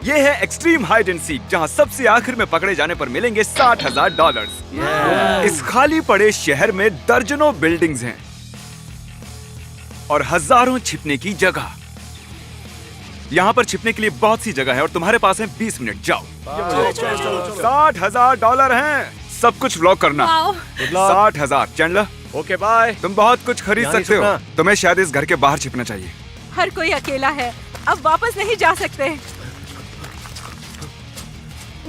ये है extreme hide and seek, जहाँ सबसे आखिर में पकड़े जाने पर मिलेंगे $60,000। इस खाली पड़े शहर में दर्जनों बिल्डिंग्स हैं और हजारों छिपने की जगह। यहाँ पर छिपने के लिए बहुत सी जगह है और तुम्हारे पास है 20 मिनट। जाओ। $60,000 हैं। सब कुछ व्लॉग करना। 60,000। Chandler, okay bye. तुम बहुत कुछ खरीद सकते हो। तुम्हें शायद इस घर के बाहर छिपना चाहिए। हर कोई अकेला है, अब वापस नहीं जा सकते।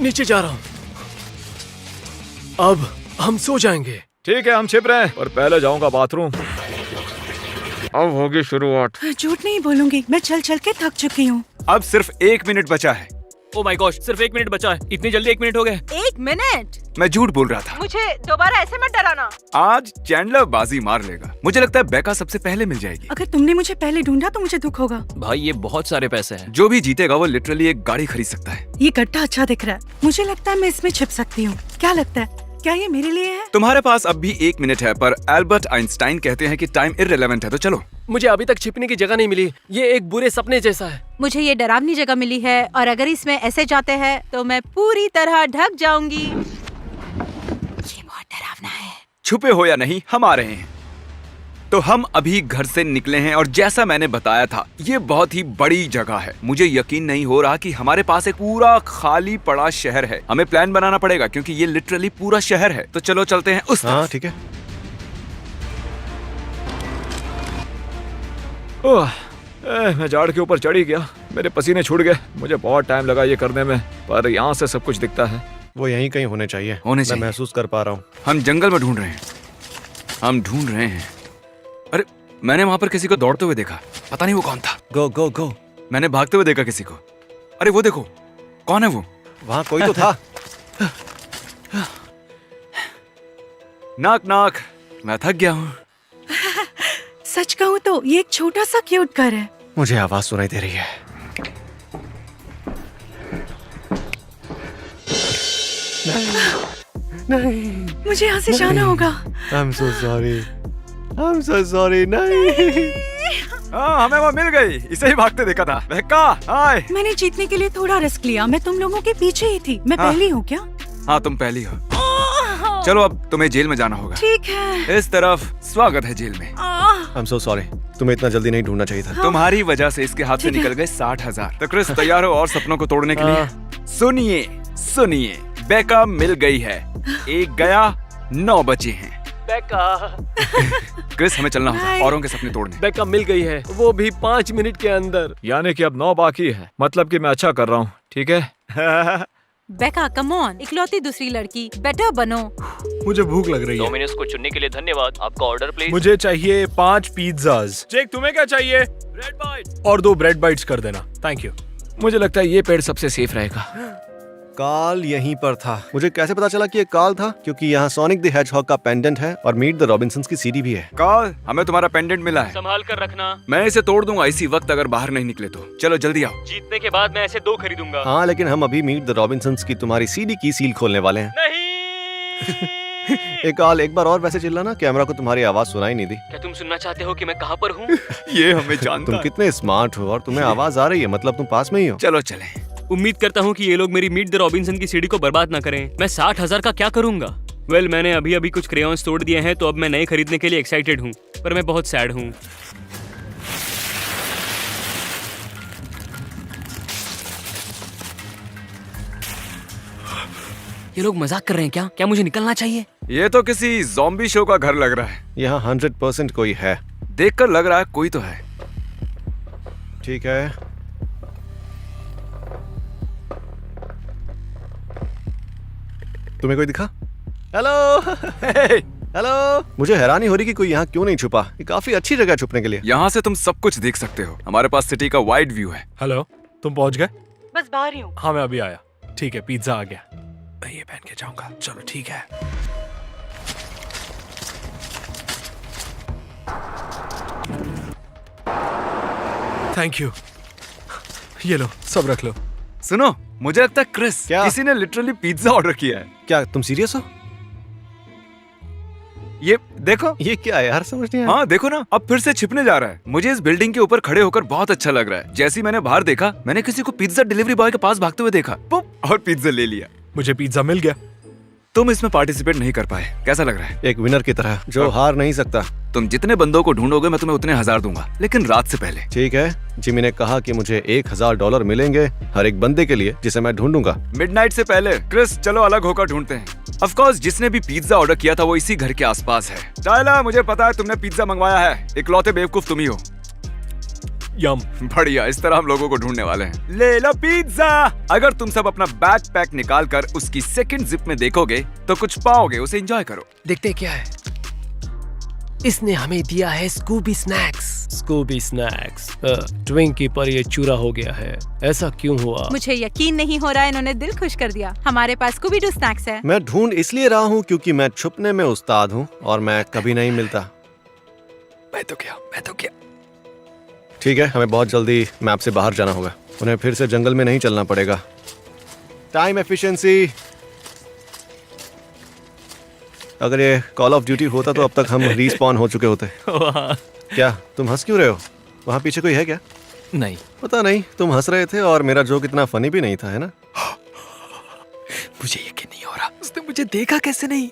नीचे जा रहा हूँ। अब हम सो जाएंगे। ठीक है, हम छिप रहे हैं, पर पहले जाऊंगा बाथरूम। अब होगी शुरुआत। झूठ नहीं बोलूंगी, मैं चल चल के थक चुकी हूँ। अब सिर्फ 1 मिनट बचा है। ओह माय गॉश, सिर्फ 1 मिनट बचा है। इतनी जल्दी 1 मिनट हो गए? 1 मिनट? मैं झूठ बोल रहा था। मुझे दोबारा ऐसे मत डराना। आज चैंडलर बाजी मार लेगा। मुझे लगता है बेका सबसे पहले मिल जाएगी। अगर तुमने मुझे पहले ढूंढा तो मुझे दुख होगा। भाई ये बहुत सारे पैसे हैं। जो भी जीतेगा वो लिटरली एक गाड़ी खरीद सकता है। ये गड्ढा अच्छा दिख रहा है, मुझे लगता है मैं इसमें छिप सकती हूँ। क्या लगता है, क्या ये मेरे लिए है? तुम्हारे पास अब भी 1 मिनट है, पर एल्बर्ट आइंस्टाइन कहते हैं कि टाइम इररिलेवेंट है, तो चलो। मुझे अभी तक छिपने की जगह नहीं मिली। ये एक बुरे सपने जैसा है। मुझे ये डरावनी जगह मिली है और अगर इसमें ऐसे जाते हैं तो मैं पूरी तरह ढक जाऊंगी। ये बहुत डरावना है। छुपे हो या नहीं, हम आ रहे हैं। तो हम अभी घर से निकले हैं और जैसा मैंने बताया था, ये बहुत ही बड़ी जगह है। मुझे यकीन नहीं हो रहा कि हमारे पास एक पूरा खाली पड़ा शहर है। हमें प्लान बनाना पड़ेगा क्योंकि ये लिटरली पूरा शहर है। तो चलो चलते हैं उस तरफ। हाँ ठीक है। मैं झाड़ के ऊपर चढ़ ही गया। मेरे पसीने छूट गए। मुझे बहुत टाइम लगा ये करने में, पर यहाँ से सब कुछ दिखता है। वो यहीं कहीं होने चाहिए। मैं महसूस कर पा रहा हूँ। हम जंगल में ढूंढ रहे हैं। हम ढूंढ रहे हैं। अरे, मैंने वहां पर किसी को दौड़ते हुए देखा। पता नहीं वो कौन था। गो गो गो। मैंने भागते हुए देखा किसी को। अरे वो देखो, कौन है वो? वहाँ कोई तो था। नाक नाक। मैं थक गया हूँ। सच कहूँ तो ये एक छोटा सा क्यूट घर है। मुझे आवाज सुनाई दे रही है। नहीं, मुझे यहाँ से जाना होगा। I'm so sorry. I'm so sorry. नहीं। हाँ, हमें वो मिल गई। इसे ही भागते देखा था। बेका, हाय। मैंने जीतने के लिए थोड़ा रिस्क लिया। मैं तुम लोगों के पीछे ही थी। मैं पहली हूँ क्या? हाँ, तुम पहली हो। चलो अब तुम्हें जेल में जाना होगा। ठीक है। इस तरफ स्वागत है जेल में। I'm so sorry. तुम्हें इतना जल्दी नहीं ढूंढना चाहिए था। तुम्हारी वजह से इसके हाथ से ठीक है। निकल गए 60,000। तो क्रिस, तैयार हो और सपनों को तोड़ने के लिए? सुनिए सुनिए, बेका मिल गई है। 1 गया, 9 बचे हैं। बेका। क्रिस, हमें चलना होगा Bye. औरों के सपने तोड़ने। बेका मिल गई है, वो भी 5 मिनट के अंदर। यानी कि अब 9 बाकी है। मतलब कि मैं अच्छा कर रहा हूँ। ठीक है। बेका, कम ऑन, इकलौती दूसरी लड़की, बेटर बनो। मुझे भूख लग रही है। डोमिनोज को चुनने के लिए धन्यवाद। आपका ऑर्डर प्लीज। मुझे चाहिए 5 पिज्जाज। जेक, तुम्हें क्या चाहिए? Bread bite. और 2 ब्रेड बाइट्स कर देना। Thank you. मुझे लगता है ये पेड़ सबसे सेफ रहेगा। काल यहीं पर था। मुझे कैसे पता चला कि ये काल था? क्योंकि यहाँ सोनिक द हेजहॉग का पेंडेंट है और मीट द रॉबिन्सन्स की सीडी भी है। कॉल, हमें तुम्हारा पेंडेंट मिला है। संभाल कर रखना। मैं इसे तोड़ दूंगा इसी वक्त अगर बाहर नहीं निकले तो। चलो जल्दी आओ। जीतने के बाद मैं ऐसे 2 खरीदूंगा। हाँ, लेकिन हम अभी मीट द रॉबिन्सन्स की तुम्हारी सीडी की सील खोलने वाले हैं। नहीं। एक काल, एक बार और वैसे चिल्लाना। कैमरा को तुम्हारी आवाज सुनाई नहीं दी। क्या तुम सुनना चाहते हो कि मैं कहाँ पर हूँ? ये हमें जानता तुम है। कितने स्मार्ट हो और तुम्हें आवाज आ रही है, मतलब तुम पास में ही हो। चलो चलें। उम्मीद करता हूँ कि ये लोग मेरी मीट द रॉबिन्सन की सीढ़ी को बर्बाद ना करें। मैं 60,000 का क्या करूंगा? वेल, मैंने अभी अभी कुछ क्रेयॉन्स तोड़ दिए हैं, तो अब मैं नए खरीदने के लिए एक्साइटेड हूँ, पर मैं बहुत सैड हूँ। ये लोग मजाक कर रहे हैं क्या? क्या मुझे निकलना चाहिए? ये तो किसी ज़ॉम्बी शो का घर लग रहा है। यहाँ 100% कोई है। देखकर लग रहा है कोई तो है। ठीक है। तुम्हें कोई दिखा? हेलो। हेलो। मुझे हैरानी हो रही कि कोई यहाँ क्यों नहीं छुपा। ये काफी अच्छी जगह है छुपने के लिए। यहाँ से तुम सब कुछ देख सकते हो। हमारे पास सिटी का वाइड व्यू है। हेलो, तुम पहुंच गए? बस बाहर ही हूँ। हाँ, मैं अभी आया। ठीक है, पिज्जा आ गया। मैं ये पहन के जाऊंगा। चलो ठीक है। Thank you. ये लो, सब रख लो। सुनो, मुझे लगता है क्रिस, क्या? किसी ने लिटरली पिज्जा ऑर्डर किया है। क्या तुम सीरियस हो? ये देखो। ये क्या है यार, समझ नहीं आया। हाँ देखो ना, अब फिर से छिपने जा रहा है। मुझे इस बिल्डिंग के ऊपर खड़े होकर बहुत अच्छा लग रहा है। जैसे ही मैंने बाहर देखा, मैंने किसी को पिज्जा डिलीवरी बॉय के पास भागते हुए देखा, पुप, और पिज्जा ले लिया। मुझे पिज्जा मिल गया। तुम इसमें पार्टिसिपेट नहीं कर पाए, कैसा लग रहा है? एक विनर की तरह जो हार नहीं सकता। तुम जितने बंदों को ढूंढोगे मैं तुम्हें उतने 1000 दूंगा, लेकिन रात से पहले। ठीक है, जिमी ने कहा कि मुझे $1000 मिलेंगे हर एक बंदे के लिए जिसे मैं ढूंढूंगा। मिडनाइट से पहले। क्रिस चलो अलग होकर ढूंढते हैं। ऑफ कोर्स जिसने भी पिज्जा ऑर्डर किया था वो इसी घर के आसपास है। टाइलर, मुझे पता है तुमने पिज्जा मंगवाया है, इकलौते बेवकूफ तुम ही हो। यम। बढ़िया, इस तरह हम लोगों को ढूंढने वाले हैं। ले लो पिज्जा। अगर तुम सब अपना बैकपैक निकाल कर उसकी सेकंड जिप में देखोगे तो कुछ पाओगे, उसे एंजॉय करो। देखते क्या है। इसने हमें दिया है Scooby snacks. Scooby snacks. Twinkie पर ये चूरा हो गया है, ऐसा क्यों हुआ? मुझे यकीन नहीं हो रहा है, इन्होंने दिल खुश कर दिया। हमारे पास स्कूबी डू स्नैक्स है। मैं ढूंढ इसलिए रहा हूँ क्योंकि मैं छुपने में उस्ताद हूँ और मैं कभी नहीं मिलता। मैं तो क्या। ठीक है, हमें बहुत जल्दी मैप से बाहर जाना होगा। उन्हें फिर से जंगल में नहीं चलना पड़ेगा। Time efficiency. अगर ये कॉल ऑफ ड्यूटी होता तो अब तक हम रीस्पॉन हो चुके होते। क्या तुम हंस क्यों रहे हो? वहाँ पीछे कोई है क्या? नहीं, पता नहीं, तुम हंस रहे थे और मेरा जोक इतना फनी भी नहीं था, है ना? मुझे यकीन नहीं हो रहा, उसने मुझे देखा कैसे नहीं?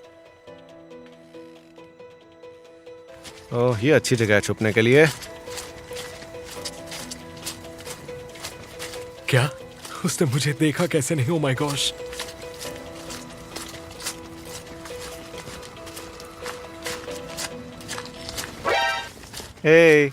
ओह, ये अच्छी जगह है छुपने के लिए। क्या? उसने मुझे देखा कैसे नहीं? Oh my gosh. Hey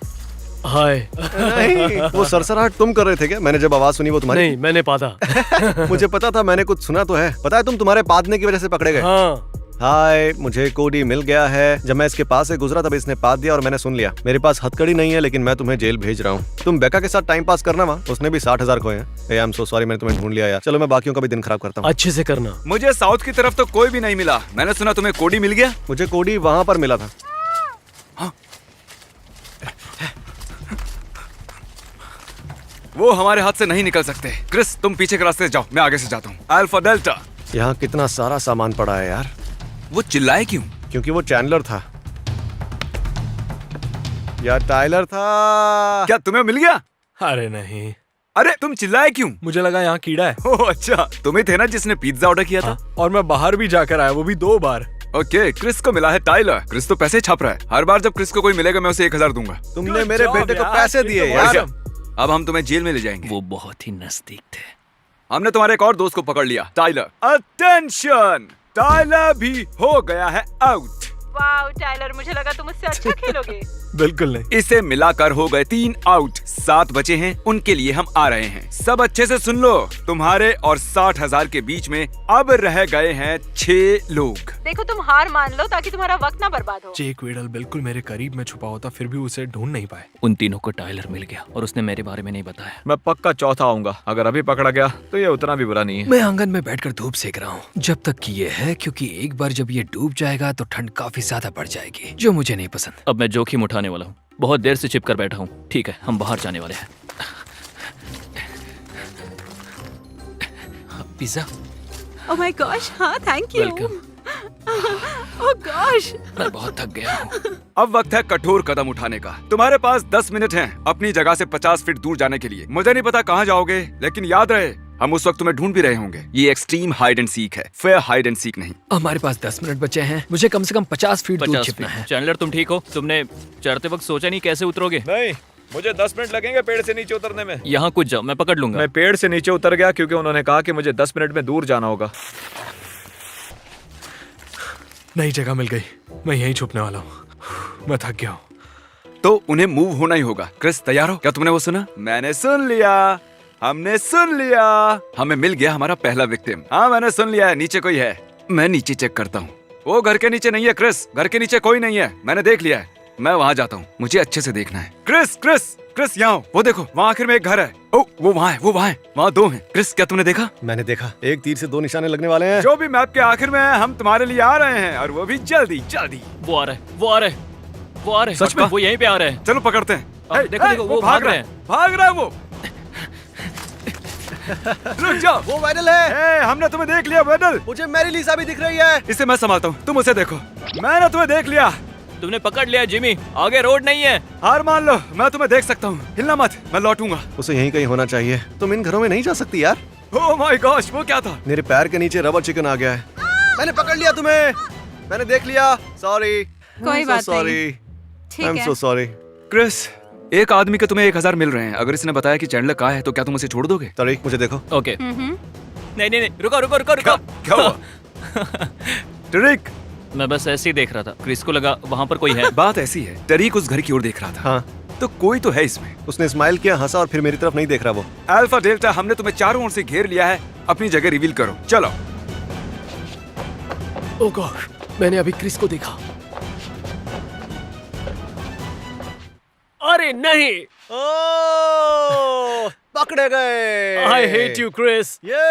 hi. नहीं, वो सरसराहट तुम कर रहे थे क्या? मैंने जब आवाज सुनी वो तुम्हारी। नहीं, मैंने पादा। मुझे पता था, मैंने कुछ सुना तो है। पता है तुम तुम्हारे पादने की वजह से पकड़े गए। हाँ। हाय, मुझे कोडी मिल गया है। जब मैं इसके पास से गुजरा तब इसने पाद दिया और मैंने सुन लिया। मेरे पास हथकड़ी नहीं है लेकिन मैं तुम्हें जेल भेज रहा हूँ। तुम बेका के साथ टाइम पास करना वहाँ, उसने भी 60,000 खोए हैं। आई एम सो सॉरी, मैंने तुम्हें ढूंढ लिया यार। चलो मैं बाकियों का भी दिन खराब करता हूँ। अच्छे से करना। मुझे साउथ की तरफ तो कोई भी नहीं मिला। मैंने सुना तुम्हें कोडी मिल गया। मुझे कोडी वहाँ पर मिला था। वो हमारे हाथ से नहीं निकल सकते। क्रिस तुम पीछे के रास्ते से जाओ, मैं आगे से जाता हूँ। Alpha delta. यहाँ कितना सारा सामान पड़ा है यार। वो चिल्लाए क्यों? क्योंकि वो चैंडलर था या टाइलर था। क्या तुम्हें मिल गया? अरे नहीं, अरे तुम चिल्लाए क्यों? मुझे लगा यहाँ कीड़ा है। ओह अच्छा, तुम्हें थे ना जिसने पिज्जा ऑर्डर किया था। और मैं बाहर भी जाकर आया, वो भी 2 बार। ओके, क्रिस को मिला है टाइलर। क्रिस तो पैसे छाप रहा है। हर बार जब क्रिस को कोई मिलेगा मैं उसे 1000 दूंगा। तुमने मेरे job बेटे को यार, पैसे दिए ये तो यार। अब हम तुम्हें जेल में ले जाएंगे। वो बहुत ही नजदीक थे। हमने तुम्हारे एक और दोस्त को पकड़ लिया, टाइलर। अटेंशन, टाइलर भी हो गया है आउट। वाओ टाइलर, मुझे लगा तुम उससे अच्छा खेलोगे। बिल्कुल नहीं। इसे मिलाकर हो गए 3 आउट। 7 बचे हैं, उनके लिए हम आ रहे हैं। सब अच्छे से सुन लो, तुम्हारे और 60,000 के बीच में अब रह गए हैं 6 लोग। देखो तुम हार मान लो ताकि तुम्हारा वक्त ना बर्बाद हो। जेक वेडल बिल्कुल मेरे करीब में छुपा होता, फिर भी उसे ढूंढ नहीं पाए। उन तीनों को टाइलर मिल गया और उसने मेरे बारे में नहीं बताया। मैं पक्का चौथा आऊंगा। अगर अभी पकड़ा गया तो ये उतना भी बुरा नहीं है। मैं आंगन में बैठकर धूप सेक रहा हूँ जब तक कि ये है, क्योंकि एक बार जब ये डूब जाएगा तो ठंड काफी ज्यादा बढ़ जाएगी, जो मुझे नहीं पसंद। अब मैं जोखिम उठाने वाला हूँ। बहुत देर से छिपकर बैठा हूँ। ठीक है, हम बाहर जाने वाले हैं। पिज्जा। ओह माय गॉश, हाँ thank you. Welcome. Oh gosh. मैं बहुत थक गया हूँ। अब वक्त है कठोर कदम उठाने का। तुम्हारे पास 10 मिनट हैं अपनी जगह से 50 फीट दूर जाने के लिए। मुझे नहीं पता कहाँ जाओगे, लेकिन याद रहे हम उस वक्त तुम्हें ढूंढ भी रहे होंगे। ये एक्सट्रीम हाइड एंड सीक है, फेयर हाइड एंड सीक नहीं। हमारे पास 10 मिनट बचे हैं। मुझे कम से कम 50 फीट दूर 50 छिपना है। चैंडलर तुम ठीक हो? तुमने चढ़ते वक्त सोचा नहीं कैसे उतरोगे? नहीं, मुझे 10 मिनट लगेंगे पेड़ से नीचे उतरने में। यहाँ कुछ जाओ, मैं पकड़ लूंगा। मैं पेड़ से नीचे उतर गया क्योंकि उन्होंने कहा कि मुझे 10 मिनट में दूर जाना होगा। नई जगह मिल गई, मैं यहीं छुपने वाला हूँ। मैं थक गया हूँ। तो उन्हें मूव होना ही होगा। क्रिस तैयार हो? क्या तुमने वो सुना? मैंने सुन लिया, हमने सुन लिया। हमें मिल गया हमारा पहला विक्टिम। हाँ मैंने सुन लिया है, नीचे कोई है। मैं नीचे चेक करता हूँ। वो घर के नीचे नहीं है क्रिस, घर के नीचे कोई नहीं है। मैंने देख लिया है, मैं वहाँ जाता हूँ। मुझे अच्छे से देखना है। क्रिस क्रिस क्रिस यहाँ हो, वो देखो वहाँ आखिर में एक घर है। ओ वो वहाँ है, वो वहाँ है, वहाँ 2 हैं। क्रिस क्या तुमने देखा? मैंने देखा, एक तीर से 2 निशाने लगने वाले हैं। जो भी मैप के आखिर में है, हम तुम्हारे लिए आ रहे हैं, और वो भी जल्दी जल्दी। वो आ रहा है, वो आ रहा है, वो आ रहा है। सच में? वो यहीं पे आ रहा है। चलो पकड़ते हैं। देखो, देखो, वो भाग रहे हैं। भाग रहा है वो। रुक जाओ। वो वाइडल है। हमने तुम्हें देख लिया वेडल। मुझे मेरी लिसा भी दिख रही है। इसे मैं संभालता हूँ, तुम उसे देखो। मैंने तुम्हें देख लिया। तुमने पकड़ लिया जिमी, आगे रोड नहीं है। हार मान लो, मैं तुम्हें देख सकता हूँ। हिलना मत, मैं लौटूंगा। उसे यहीं कहीं होना चाहिए। तुम इन घरों में नहीं जा सकती यार। ओह माय गॉश, वो क्या था? मेरे पैर के नीचे रबर चिकन आ गया है। मैंने पकड़ लिया तुम्हें। मैंने देख लिया। सॉरी। कोई बात सॉरी। नहीं। ठीक आई एम है। So sorry. क्रिस, एक आदमी के तुम्हें 1000 मिल रहे हैं। अगर इसने बताया कि चैंडलर कहाँ है तो क्या तुम उसे छोड़ दोगे? तारीख मुझे देखो। ओके, नहीं नहीं नहीं, रुको रुको रुको रुको। क्या हुआ? टरीक, मैं बस ऐसे ही देख रहा था, क्रिस को लगा वहाँ पर कोई है। बात ऐसी है, टरीक उस घर की ओर देख रहा था। हाँ, तो कोई तो है इसमें। उसने स्माइल किया, हंसा और फिर मेरी तरफ नहीं देख रहा वो। अल्फा डेल्टा, हमने तुम्हें चारों ओर से घेर लिया है। अपनी जगह रिवील करो, चलो। ओह गॉड, मैंने अभी क्रिस को देखा। अरे नहीं, ओह, पकड़े गए। I hate you Chris. ये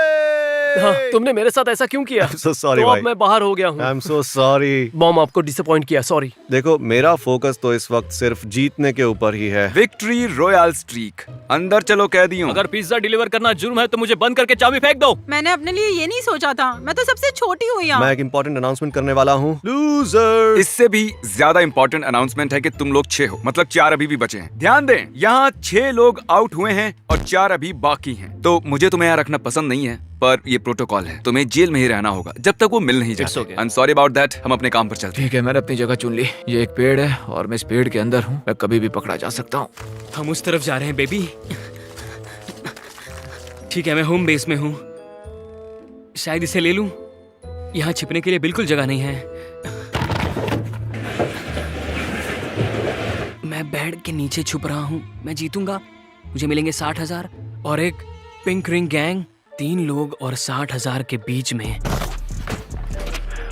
हाँ, तुमने मेरे साथ ऐसा क्यों किया? I'm so sorry, तो भाई। अब मैं बाहर हो गया हूँ। आई एम सो सॉरी। मॉम आपको डिसअपॉइंट किया, सॉरी। देखो, मेरा फोकस तो इस वक्त सिर्फ जीतने के ऊपर ही है। Victory royal streak. अंदर चलो कैदियों। अगर पिज्जा डिलीवर करना जुर्म है तो मुझे बंद करके चाबी फेंक दो। मैंने अपने लिए ये नहीं सोचा था। मैं तो सबसे छोटी हूँ यहाँ। मैं एक इम्पोर्टेंट अनाउंसमेंट करने वाला हूँ। लूजर। इससे भी ज्यादा इंपॉर्टेंट अनाउंसमेंट है कि तुम लोग 6 हो, मतलब 4 अभी भी बचे हैं। ध्यान दें, यहाँ 6 लोग आउट हुए हैं और 4 अभी बाकी हैं। तो मुझे तुम्हें यहाँ रखना पसंद नहीं है, पर ये प्रोटोकॉल है। तुम्हें जेल में ही रहना होगा जब तक वो मिल नहीं जाते। okay. I am sorry about that. हम अपने काम पर चलते हैं। ठीक है, मैंने अपनी जगह चुन ली। ये एक पेड़ है और मैं इस पेड़ के अंदर हूँ। मैं कभी भी पकड़ा जा सकता हूँ। हम उस तरफ जा रहे हैं बेबी। ठीक है, मैं होम बेस में हूँ। शायद इसे ले लूं। यहाँ छिपने के लिए बिल्कुल जगह नहीं है। मैं बेड के नीचे छुप रहा हूँ। मैं जीतूंगा, मुझे मिलेंगे 60,000 और एक पिंक रिंग गैंग। 3 लोग और 60,000 के बीच में।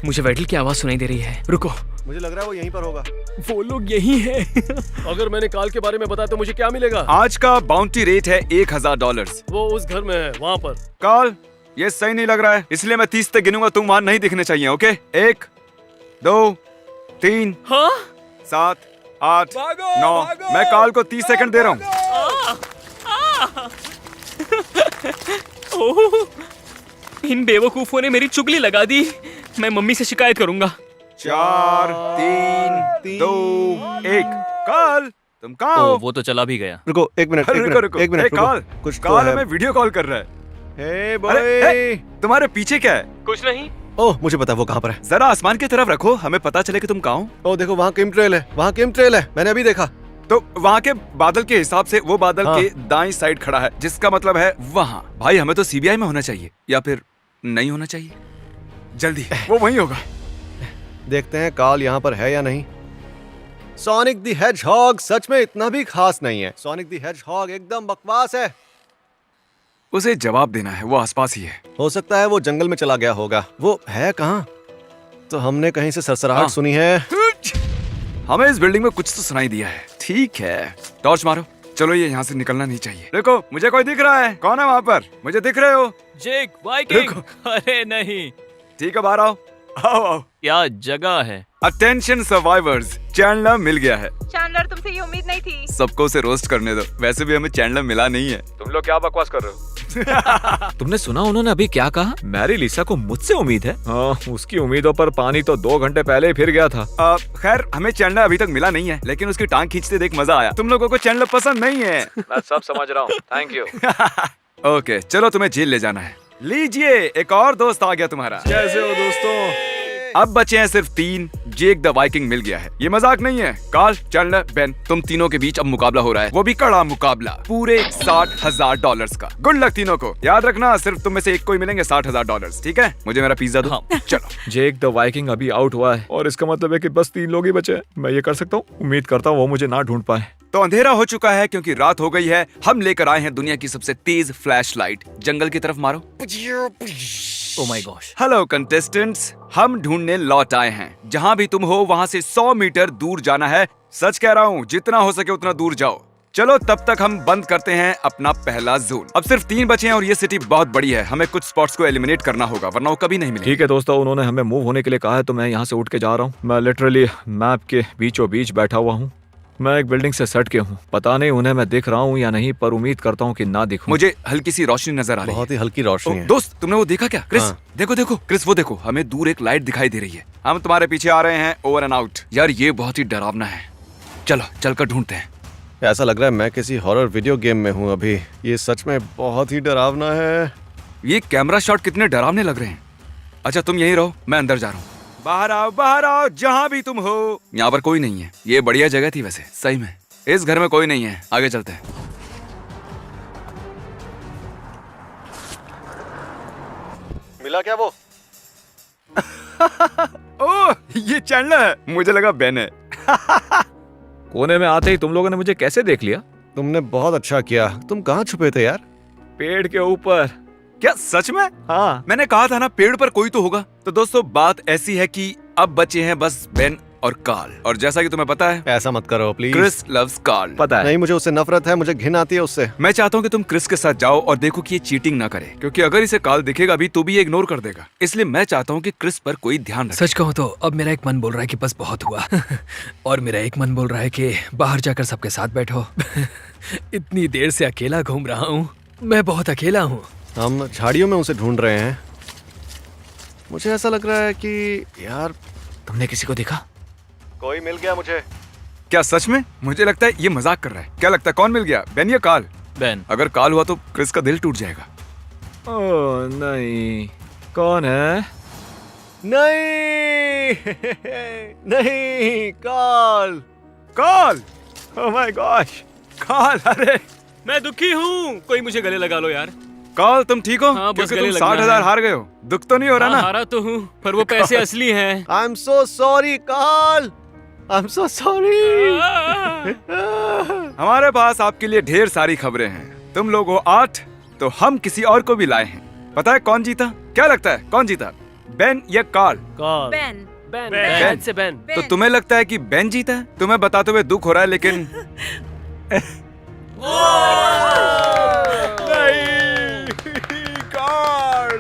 मुझे वेडल की आवाज सुनाई दे रही है। रुको, मुझे लग रहा है वो यहीं पर होगा। वो लोग यही है। अगर मैंने काल के बारे में बताया तो मुझे क्या मिलेगा? आज का बाउंटी रेट है $1000। वो उस घर में है, वहाँ पर। कॉल, ये सही नहीं लग रहा है, इसलिए मैं 30 तक गिनूंगा। तुम वहां नहीं दिखने चाहिए। ओके, 1 2 3 हाँ? 7 8 9। मैं कॉल को 30 सेकंड दे रहा हूँ। ओह, इन बेवकूफों ने मेरी चुगली लगा दी। मैं मम्मी से शिकायत करूंगा। 4 3 2 1। कॉल, तुम कहाँ हो? वो तो चला भी गया। रुको, एक मिनट, एक रुको मिनट, रुको। एक मिनट, रुको। कॉल, कुछ तो कॉल है। हमें वीडियो कॉल कर रहा है। हे अरे, बॉय। तुम्हारे पीछे क्या है? कुछ नहीं। ओह, मुझे पता है वो कहाँ पर है। जरा आसमान की तरफ रखो, हमें पता चले कि तुम कहाँ हो। ओह देखो, वहाँ किम ट्रेल है। वहाँ किम ट्रेल है, मैंने अभी देखा। तो वहाँ के बादल के हिसाब से वो बादल हाँ। के दाईं साइड खड़ा है, जिसका मतलब है वहाँ। भाई, हमें तो सीबीआई में होना चाहिए या फिर नहीं होना चाहिए। जल्दी, वो वहीं होगा। देखते हैं काल यहाँ पर है या नहीं। सोनिक द हेजहॉग सच में इतना भी खास नहीं है। सोनिक द हेजहॉग एकदम बकवास है। उसे जवाब देना है, वो आसपास ही है। हो सकता है वो जंगल में चला गया होगा। वो है कहाँ? तो हमने कहीं से सरसराहट हाँ। सुनी है। हमें इस बिल्डिंग में कुछ तो सुनाई दिया है। ठीक है, टॉर्च मारो। चलो, ये यहाँ से निकलना नहीं चाहिए। देखो, मुझे कोई दिख रहा है। कौन है वहाँ पर? मुझे दिख रहे हो? जेक वाइकिंग। अरे नहीं, ठीक है, बाहर आओ। आओ आओ। क्या जगह है। अटेंशन सर्वाइवर्स, चैंडलर मिल गया है। चैंडलर, तुमसे ये उम्मीद नहीं थी। सबको उसे रोस्ट करने दो। वैसे भी हमें चैंडलर मिला नहीं है। तुम लोग क्या बकवास कर रहे हो? तुमने सुना उन्होंने अभी क्या कहा? मैरी लिसा को मुझसे उम्मीद है। हाँ, उसकी उम्मीदों पर पानी तो 2 घंटे पहले ही फिर गया था। खैर, हमें चैंडलर अभी तक मिला नहीं है, लेकिन उसकी टांग खींचते देख मजा आया। तुम लोगों को चैंडलर पसंद नहीं है। मैं सब समझ रहा हूँ, थैंक यू। ओके, चलो, तुम्हें जेल ले जाना है। लीजिए, एक और दोस्त आ गया तुम्हारा। कैसे हो दोस्तों? अब बचे हैं सिर्फ 3। जेक द वाइकिंग मिल गया है। ये मजाक नहीं है। कार्ल, चैंडलर, बेन, तुम तीनों के बीच अब मुकाबला हो रहा है, वो भी कड़ा मुकाबला, पूरे $60,000 का। गुड लक तीनों को। याद रखना, सिर्फ तुम में से एक को ही मिलेंगे $60,000। ठीक है? मुझे मेरा पिज्जा दो। हाँ। चलो। जेक द वाइकिंग अभी आउट हुआ है और इसका मतलब है कि बस 3 लोग ही बचे हैं। मैं ये कर सकता हूँ। उम्मीद करता हूँ वो मुझे ना ढूंढ पाए। तो अंधेरा हो चुका है क्योंकि रात हो गई है। हम लेकर आए हैं दुनिया की सबसे तेज फ्लैशलाइट। जंगल की तरफ मारो। ओह माय गॉश। हेलो कंटेस्टेंट्स, हम ढूंढने लौट आए हैं। जहां भी तुम हो वहां से 100 मीटर दूर जाना है। सच कह रहा हूँ, जितना हो सके उतना दूर जाओ। चलो, तब तक हम बंद करते हैं अपना पहला जोन। अब सिर्फ 3 बचे हैं और ये सिटी बहुत बड़ी है। हमें कुछ स्पॉट्स को एलिमिनेट करना होगा, वरना वो कभी नहीं मिलेंगे। ठीक है दोस्तों, उन्होंने हमें मूव होने के लिए कहा है तो मैं यहाँ से उठ के जा रहा हूँ। मैं लिटरली मैप के बीचों बीच बैठा हुआ हूँ। मैं एक बिल्डिंग से सट के हूँ। पता नहीं उन्हें मैं दिख रहा हूँ या नहीं, पर उम्मीद करता हूँ कि ना दिखूं। मुझे हल्की सी रोशनी नजर आ रही है। बहुत ही हल्की रोशनी है। दोस्त, तुमने वो देखा क्या? क्रिस, हाँ। देखो देखो क्रिस, वो देखो, हमें दूर एक लाइट दिखाई दे रही है। हम तुम्हारे पीछे आ रहे हैं, ओवर एंड आउट। यार ये बहुत ही डरावना है, चलो चलकर ढूंढते हैं। ऐसा लग रहा है मैं किसी हॉरर वीडियो गेम में हूँ अभी। ये सच में बहुत ही डरावना है। ये कैमरा शॉट कितने डरावने लग रहे हैं। अच्छा तुम यहीं रहो, मैं अंदर जा रहा हूँ। बाहर आओ जहां भी तुम हो। यहाँ पर कोई नहीं है। ये बढ़िया जगह थी वैसे, सही में। इस घर में कोई नहीं है, आगे चलते हैं। मिला क्या वो? ओह, ये चैंडलर है। मुझे लगा बेन है। कोने में आते ही तुम लोगों ने मुझे कैसे देख लिया? तुमने बहुत अच्छा किया। तुम कहाँ छुपे थे यार? पेड़ के ऊपर। क्या सच में? हाँ। मैंने कहा था ना, पेड़ पर कोई तो होगा। तो दोस्तों बात ऐसी है कि अब बचे हैं बस बेन और कार्ल। और जैसा कि तुम्हें पता है, ऐसा मत करो प्लीज। Chris loves Karl. पता है। नहीं, मुझे उससे नफरत है। मुझे घिन आती है उससे। मैं चाहता हूँ कि तुम क्रिस के साथ जाओ और देखो कि ये चीटिंग ना करे, क्योंकि अगर इसे कार्ल दिखेगा भी तो भी ये इग्नोर कर देगा। इसलिए मैं चाहता हूँ कि क्रिस पर कोई ध्यान रखे। सच कहूँ तो अब मेरा एक मन बोल रहा है कि बस बहुत हुआ और मेरा एक मन बोल रहा है कि बाहर जाकर सबके साथ बैठो इतनी देर से अकेला घूम रहा हूँ, मैं बहुत अकेला हूँ। हम झाड़ियों में उसे ढूंढ रहे हैं। मुझे ऐसा लग रहा है कि यार तुमने किसी को देखा? कोई मिल गया मुझे। क्या सच में? मुझे लगता है ये मजाक कर रहा है। क्या लगता है कौन मिल गया, बेन या कार्ल? बेन। अगर कार्ल हुआ तो क्रिस का दिल टूट जाएगा। ओह नहीं, कौन है? नहीं नहीं, Carl. Carl! Oh my gosh. Carl, अरे मैं दुखी हूँ, कोई मुझे गले लगा लो यार। कार्ल तुम ठीक हो? हाँ, बस क्योंकि गले तुम लगना 60,000 है। हार गए हो। दुख तो नहीं हो रहा ना? हारा तो हूँ, पर वो पैसे असली हैं। I am so sorry Carl. I am so sorry. हमारे पास आपके लिए ढेर सारी खबरें हैं। तुम लोग हो 8, तो हम किसी और को भी लाए हैं। पता है कौन जीता? क्या लगता है कौन जीता, बेन या Carl? Carl. Ben. Ben. Ben. Ben से बेन। तो तुम्हें लगता है कि बेन जीता है? तुम्हें बताते हुए दुख हो रहा है, लेकिन नहीं, कार्ल।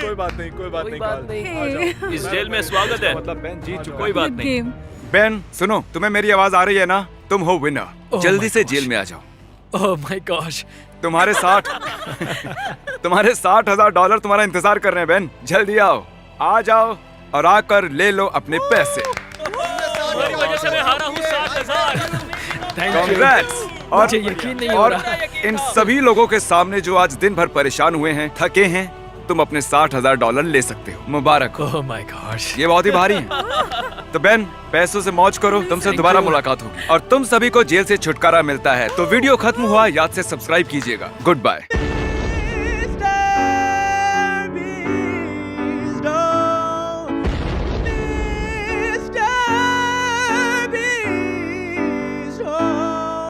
कोई बात नहीं, कोई बात कोई नहीं बात कार्ल। नहीं। इस जेल में स्वागत है। मतलब बेन जीत चुका। कोई बात नहीं। गेम। बेन सुनो, तुम्हें मेरी आवाज आ रही है ना? तुम हो विनर। Oh जल्दी my से gosh. जेल में आ जाओ। ओह माय गॉश। तुम्हारे $60,000 तुम्हारा इंतजार कर रहे हैं। बेन जल्दी आओ, आ जाओ और आकर ले लो अपने पैसे। तुम्हारी वजह से मैं हारा हूँ 60,000। Thank you. Congrats! और मुझे यकीन नहीं हो और रहा। इन सभी लोगों के सामने जो आज दिन भर परेशान हुए हैं, थके हैं, तुम अपने $60,000 ले सकते हो। मुबारक हो। ओह माय गॉश। ये बहुत ही भारी है। तो बेन पैसों से मौज करो, तुमसे Thank दोबारा you. मुलाकात होगी और तुम सभी को जेल से छुटकारा मिलता है। तो वीडियो खत्म हुआ, याद से सब्सक्राइब कीजिएगा। Good bye.